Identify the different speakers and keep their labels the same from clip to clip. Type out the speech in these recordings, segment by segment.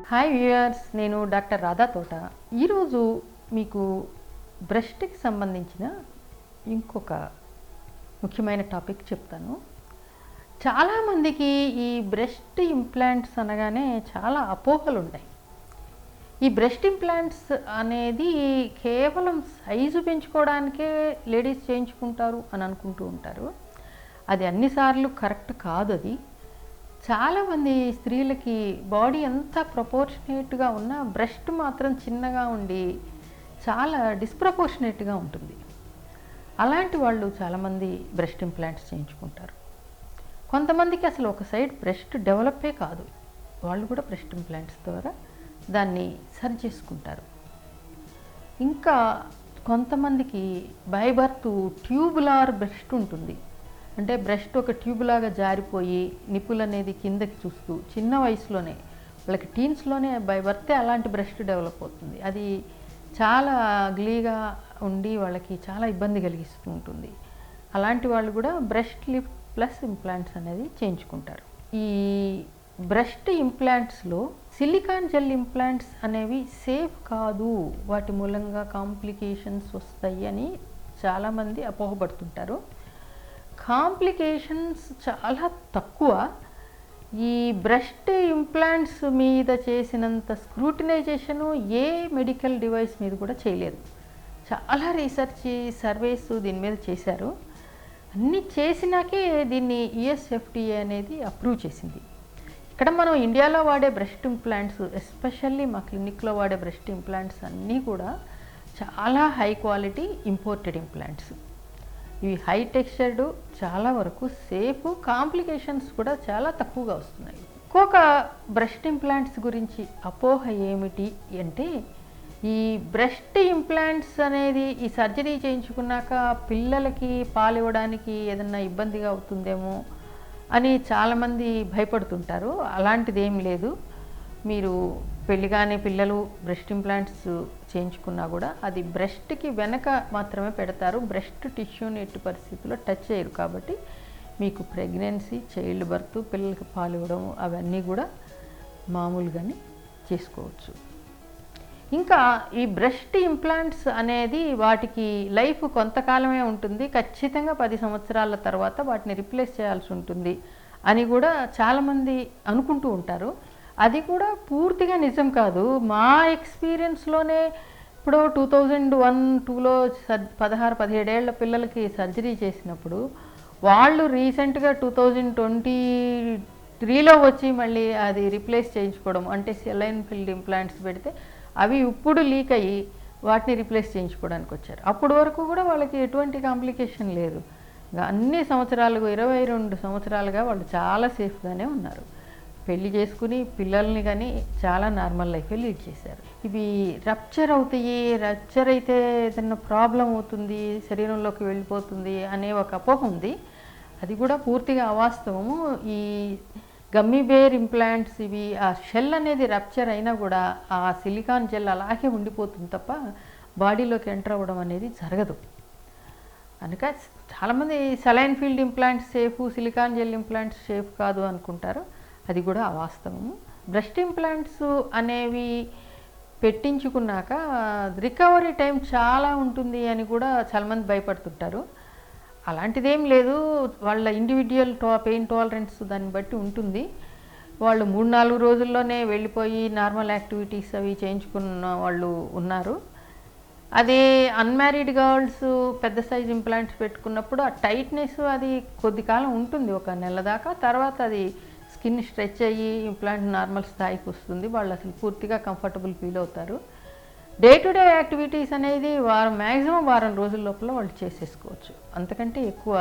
Speaker 1: Hi viewers, నేను doctor Radha తోట. ఈరోజు మీకు బ్రెస్ట్కి సంబంధించిన ఇంకొక ముఖ్యమైన టాపిక్ చెప్తాను. చాలామందికి ఈ బ్రెస్ట్ ఇంప్లాంట్స్ అనగానే చాలా అపోహలు ఉంటాయి. ఈ బ్రెస్ట్ ఇంప్లాంట్స్ అనేది కేవలం సైజు పెంచుకోవడానికే లేడీస్ చేయించుకుంటారు అని అనుకుంటూ ఉంటారు. అది అన్నిసార్లు కరెక్ట్ కాదు. అది చాలామంది స్త్రీలకి బాడీ ఎంత ప్రపోర్షనేట్గా ఉన్నా బ్రెస్ట్ మాత్రం చిన్నగా ఉండి చాలా డిస్ప్రపోర్షనేట్గా ఉంటుంది. అలాంటి వాళ్ళు చాలామంది బ్రెస్ట్ ఇంప్లాంట్స్ చేయించుకుంటారు. కొంతమందికి అసలు ఒక సైడ్ బ్రెస్ట్ డెవలపే కాదు, వాళ్ళు కూడా బ్రెస్ట్ ఇంప్లాంట్స్ ద్వారా దాన్ని సరి చేసుకుంటారు. ఇంకా కొంతమందికి బై బర్త్ ట్యూబులార్ బ్రెస్ట్ ఉంటుంది. అంటే బ్రెస్ట్ ఒక ట్యూబ్ లాగా జారిపోయి నిప్పులు అనేది కిందకి చూస్తూ చిన్న వయసులోనే, వాళ్ళకి టీన్స్లోనే బై బర్తే అలాంటి బ్రెస్ట్ డెవలప్ అవుతుంది. అది చాలా అగ్లీగా ఉండి వాళ్ళకి చాలా ఇబ్బంది కలిగిస్తూ ఉంటుంది. అలాంటి వాళ్ళు కూడా బ్రెస్ట్ లిఫ్ట్ ప్లస్ ఇంప్లాంట్స్ అనేది చేయించుకుంటారు. ఈ బ్రెస్ట్ ఇంప్లాంట్స్లో సిలికాన్ జెల్ ఇంప్లాంట్స్ అనేవి సేఫ్ కాదు, వాటి మూలంగా కాంప్లికేషన్స్ వస్తాయి అని చాలామంది అపోహపడుతుంటారు. కాంప్లికేషన్స్ చాలా తక్కువ. ఈ బ్రెస్ట్ ఇంప్లాంట్స్ మీద చేసినంత స్క్రూటినైజేషను ఏ మెడికల్ డివైస్ మీద కూడా చేయలేదు. చాలా రీసెర్చ్ సర్వేస్ దీని మీద చేశారు. అన్నీ చేసినాకే దీన్ని యుఎస్ఎఫ్డిఏ అనేది అప్రూవ్ చేసింది. ఇక్కడ మనం ఇండియాలో వాడే బ్రెస్ట్ ఇంప్లాంట్స్, ఎస్పెషల్లీ మా క్లినిక్లో వాడే బ్రెస్ట్ ఇంప్లాంట్స్ అన్నీ కూడా చాలా హై క్వాలిటీ ఇంపోర్టెడ్ ఇంప్లాంట్స్. ఇవి హై టెక్స్చర్డ్, చాలా వరకు సేఫ్, కాంప్లికేషన్స్ కూడా చాలా తక్కువగా వస్తున్నాయి. ఇంకొక బ్రెస్ట్ ఇంప్లాంట్స్ గురించి అపోహ ఏమిటి అంటే, ఈ బ్రెస్ట్ ఇంప్లాంట్స్ అనేది ఈ సర్జరీ చేయించుకున్నాక పిల్లలకి పాలు ఇవ్వడానికి ఏదన్నా ఇబ్బందిగా అవుతుందేమో అని చాలామంది భయపడుతుంటారు. అలాంటిది ఏం లేదు. మీరు పెళ్ళిగానే పిల్లలు బ్రెస్ట్ ఇంప్లాంట్స్ చేయించుకున్నా కూడా అది బ్రెస్ట్కి వెనక మాత్రమే పెడతారు. బ్రెస్ట్ టిష్యూని ఎట్టి పరిస్థితుల్లో టచ్ చేయరు. కాబట్టి మీకు ప్రెగ్నెన్సీ, చైల్డ్ బర్త్, పిల్లలకి పాలు ఇవ్వడం అవన్నీ కూడా మామూలుగానే చేసుకోవచ్చు. ఇంకా ఈ బ్రెస్ట్ ఇంప్లాంట్స్ అనేది వాటికి లైఫ్ కొంతకాలమే ఉంటుంది. ఖచ్చితంగా 10 సంవత్సరాల తర్వాత వాటిని రిప్లేస్ చేయాల్సి ఉంటుంది అని కూడా చాలామంది అనుకుంటూ ఉంటారు. అది కూడా పూర్తిగా నిజం కాదు. మా ఎక్స్పీరియన్స్లోనే ఇప్పుడు 2001-2లో 16-17 ఏళ్ల పిల్లలకి సర్జరీ చేసినప్పుడు వాళ్ళు రీసెంట్గా 2023లో వచ్చి మళ్ళీ అది రిప్లేస్ చేయించుకోవడం, అంటే సెలైన్ ఫిల్డ్ ఇంప్లాంట్స్ పెడితే అవి ఇప్పుడు లీక్ అయ్యి వాటిని రిప్లేస్ చేయించుకోవడానికి వచ్చారు. అప్పటి వరకు కూడా వాళ్ళకి ఎటువంటి కాంప్లికేషన్ లేదు. అన్ని సంవత్సరాలుగా 22 సంవత్సరాలుగా వాళ్ళు చాలా సేఫ్గానే ఉన్నారు. పెళ్లి చేసుకుని పిల్లల్ని కానీ చాలా నార్మల్ లైఫే లీడ్ చేశారు. ఇవి రప్చర్ అవుతాయి, రప్చర్ అయితే ఏదైనా ప్రాబ్లం అవుతుంది, శరీరంలోకి వెళ్ళిపోతుంది అనే ఒక అపోహ ఉంది. అది కూడా పూర్తిగా అవాస్తవము. ఈ గమ్మీ బేర్ ఇంప్లాంట్స్ ఇవి ఆ షెల్ అనేది రప్చర్ అయినా కూడా ఆ సిలికాన్ జెల్ అలాగే ఉండిపోతుంది తప్ప బాడీలోకి ఎంటర్ అవ్వడం అనేది జరగదు. కనుక చాలామంది saline field implants safe, silicon gel implants safe కాదు అనుకుంటారు. అది కూడా అవాస్తవము. బ్రెస్ట్ ఇంప్లాంట్స్ అనేవి పెట్టించుకున్నాక రికవరీ టైం చాలా ఉంటుంది అని కూడా చాలామంది భయపడుతుంటారు. అలాంటిదేం లేదు. వాళ్ళ ఇండివిజువల్ పెయిన్ టాలరెన్స్ దాన్ని బట్టి ఉంటుంది. వాళ్ళు 3-4 రోజుల్లోనే వెళ్ళిపోయి నార్మల్ యాక్టివిటీస్ అవి చేయించుకున్న వాళ్ళు ఉన్నారు. అదే అన్మ్యారీడ్ గర్ల్స్ పెద్ద సైజ్ ఇంప్లాంట్స్ పెట్టుకున్నప్పుడు ఆ టైట్నెస్ అది కొద్ది కాలం ఉంటుంది, 1 నెల దాకా. తర్వాత అది స్కిన్ స్ట్రెచ్ అయ్యి ఇంప్లాంట్ నార్మల్ స్థాయికి వస్తుంది. వాళ్ళు అసలు పూర్తిగా కంఫర్టబుల్ ఫీల్ అవుతారు. డే టు డే యాక్టివిటీస్ అనేది మ్యాక్సిమం వారం రోజుల లోపల వాళ్ళు చేసేసుకోవచ్చు. అంతకంటే ఎక్కువ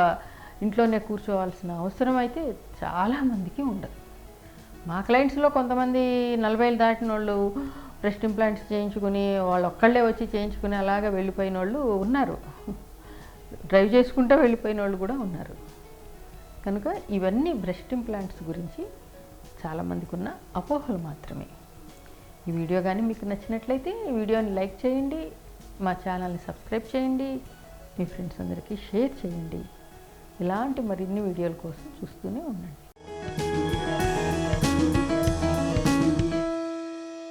Speaker 1: ఇంట్లోనే కూర్చోవాల్సిన అవసరం అయితే చాలామందికి ఉండదు. మా క్లయింట్స్లో కొంతమంది 40 ఏళ్ళు దాటిన వాళ్ళు బ్రెస్ట్ ఇంప్లాంట్స్ చేయించుకుని వాళ్ళు ఒక్కళ్ళే వచ్చి చేయించుకుని అలాగా వెళ్ళిపోయిన వాళ్ళు ఉన్నారు. డ్రైవ్ చేసుకుంటూ వెళ్ళిపోయిన వాళ్ళు కూడా ఉన్నారు. కనుక ఇవన్నీ బ్రెస్ట్ ఇంప్లాంట్స్ గురించి చాలామందికి ఉన్న అపోహలు మాత్రమే. ఈ వీడియో కానీ మీకు నచ్చినట్లయితే ఈ వీడియోని లైక్ చేయండి, మా ఛానల్ని సబ్స్క్రైబ్ చేయండి, మీ ఫ్రెండ్స్ అందరికీ షేర్ చేయండి. ఇలాంటి మరిన్ని వీడియోల కోసం చూస్తూనే ఉండండి.